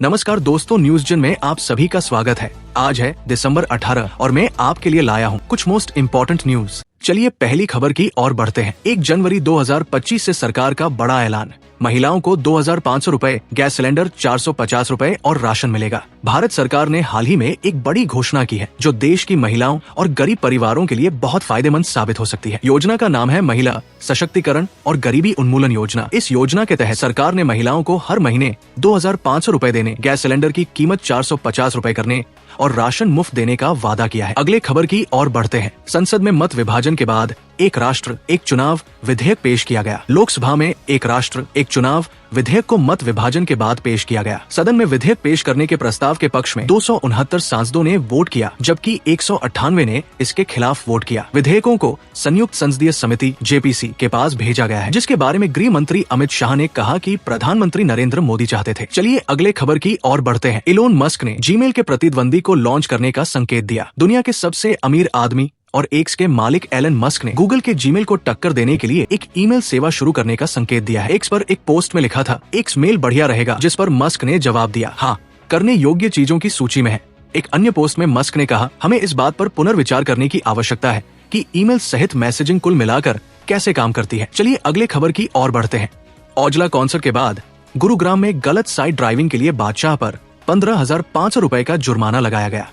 नमस्कार दोस्तों, न्यूज जन में आप सभी का स्वागत है। आज है दिसंबर 18 और मैं आपके लिए लाया हूँ कुछ मोस्ट इम्पोर्टेंट न्यूज। चलिए पहली खबर की ओर बढ़ते हैं। 1 जनवरी 2025 से सरकार का बड़ा ऐलान। महिलाओं को 2,500 रूपए, गैस सिलेंडर 450 रूपए और राशन मिलेगा। भारत सरकार ने हाल ही में एक बड़ी घोषणा की है जो देश की महिलाओं और गरीब परिवारों के लिए बहुत फायदेमंद साबित हो सकती है। योजना का नाम है महिला सशक्तिकरण और गरीबी उन्मूलन योजना। इस योजना के तहत सरकार ने महिलाओं को हर महीने 2,500 रूपए देने, गैस सिलेंडर की कीमत 450 रूपए करने और राशन मुफ्त देने का वादा किया है। अगले खबर की ओर बढ़ते हैं। संसद में मत विभाजन के बाद एक राष्ट्र एक चुनाव विधेयक पेश किया गया। लोकसभा में एक राष्ट्र एक चुनाव विधेयक को मत विभाजन के बाद पेश किया गया। सदन में विधेयक पेश करने के प्रस्ताव के पक्ष में 269 सांसदों ने वोट किया, जबकि 198 ने इसके खिलाफ वोट किया। विधेयकों को संयुक्त संसदीय समिति JPC के पास भेजा गया है, जिसके बारे में गृह मंत्री अमित शाह ने कहा कि प्रधानमंत्री नरेंद्र मोदी चाहते थे। चलिए अगले खबर की ओर बढ़ते हैं। इलोन मस्क ने जीमेल के प्रतिद्वंदी को लॉन्च करने का संकेत दिया। दुनिया के सबसे अमीर आदमी और एक्स के मालिक एलन मस्क ने गूगल के जीमेल को टक्कर देने के लिए एक ईमेल सेवा शुरू करने का संकेत दिया है। एक्स पर एक पोस्ट में लिखा था, एक्स मेल बढ़िया रहेगा, जिस पर मस्क ने जवाब दिया, हाँ, करने योग्य चीजों की सूची में है। एक अन्य पोस्ट में मस्क ने कहा, हमें इस बात पर पुनर्विचार करने की आवश्यकता है कि ईमेल सहित मैसेजिंग कुल मिलाकर कैसे काम करती है। चलिए अगले खबर की ओर बढ़ते हैं। औजला कॉन्सर्ट के बाद गुरुग्राम में गलत साइड ड्राइविंग के लिए बादशाह पर 15,500 रूपए का जुर्माना लगाया गया।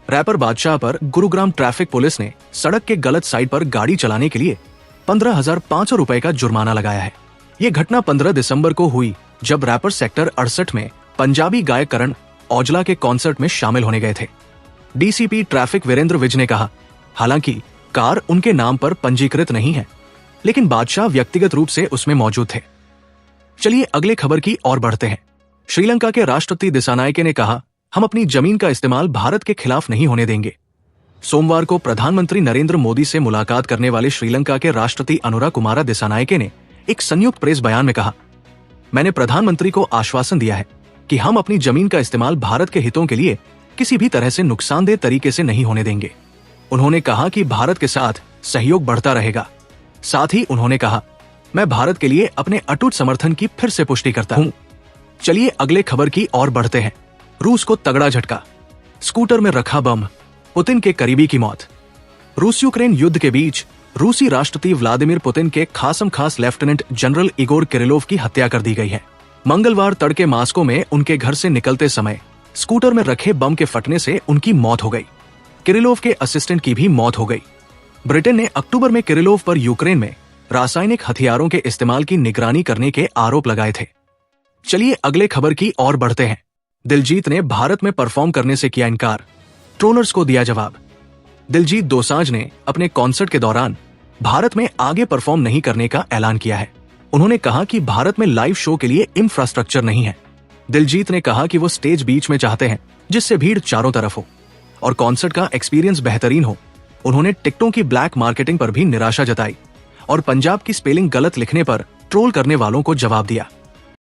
रैपर बादशाह पर गुरुग्राम ट्रैफिक पुलिस ने सड़क के गलत साइड पर गाड़ी चलाने के लिए 15,500 रूपए का जुर्माना लगाया है। ये घटना 15 दिसंबर को हुई, जब रैपर सेक्टर 68 में पंजाबी गायक करण औजला के कॉन्सर्ट में शामिल होने गए थे। DCP ट्रैफिक वीरेंद्र विज ने कहा, हालांकि कार उनके नाम पर पंजीकृत नहीं है, लेकिन बादशाह व्यक्तिगत रूप से उसमें मौजूद थे। चलिए अगले खबर की ओर बढ़ते हैं। श्रीलंका के राष्ट्रपति दिसानायके ने कहा, हम अपनी जमीन का इस्तेमाल भारत के खिलाफ नहीं होने देंगे। सोमवार को प्रधानमंत्री नरेंद्र मोदी से मुलाकात करने वाले श्रीलंका के राष्ट्रपति अनुराकुमारा दिसानायके ने एक संयुक्त प्रेस बयान में कहा, मैंने प्रधानमंत्री को आश्वासन दिया है कि हम अपनी जमीन का इस्तेमाल भारत के हितों के लिए किसी भी तरह से नुकसानदेह तरीके से नहीं होने देंगे। उन्होंने कहा कि भारत के साथ सहयोग बढ़ता रहेगा। साथ ही उन्होंने कहा, मैं भारत के लिए अपने अटूट समर्थन की फिर से पुष्टि करता हूँ। चलिए अगले खबर की ओर बढ़ते हैं। रूस को तगड़ा झटका, स्कूटर में रखा बम, पुतिन के करीबी की मौत। रूस यूक्रेन युद्ध के बीच रूसी राष्ट्रपति व्लादिमीर पुतिन के खास लेफ्टिनेंट जनरल इगोर किरिलोव की हत्या कर दी गई है। मंगलवार तड़के मास्को में उनके घर से निकलते समय स्कूटर में रखे बम के फटने से उनकी मौत हो गई। किरिलोव के असिस्टेंट की भी मौत हो गई। ब्रिटेन ने अक्टूबर में किरिलोव पर यूक्रेन में रासायनिक हथियारों के इस्तेमाल की निगरानी करने के आरोप लगाए थे। चलिए अगले खबर की ओर बढ़ते हैं। दिलजीत ने भारत में परफॉर्म करने से किया इनकार, ट्रोलर्स को दिया जवाब। दिलजीत दोसांझ ने अपने कॉन्सर्ट के दौरान भारत में आगे परफॉर्म नहीं करने का ऐलान किया है। उन्होंने कहा कि भारत में लाइव शो के लिए इंफ्रास्ट्रक्चर नहीं है। दिलजीत ने कहा कि वो स्टेज बीच में चाहते हैं जिससे भीड़ चारों तरफ हो और कॉन्सर्ट का एक्सपीरियंस बेहतरीन हो। उन्होंने टिकटों की ब्लैक मार्केटिंग पर भी निराशा जताई और पंजाब की स्पेलिंग गलत लिखने पर ट्रोल करने वालों को जवाब दिया।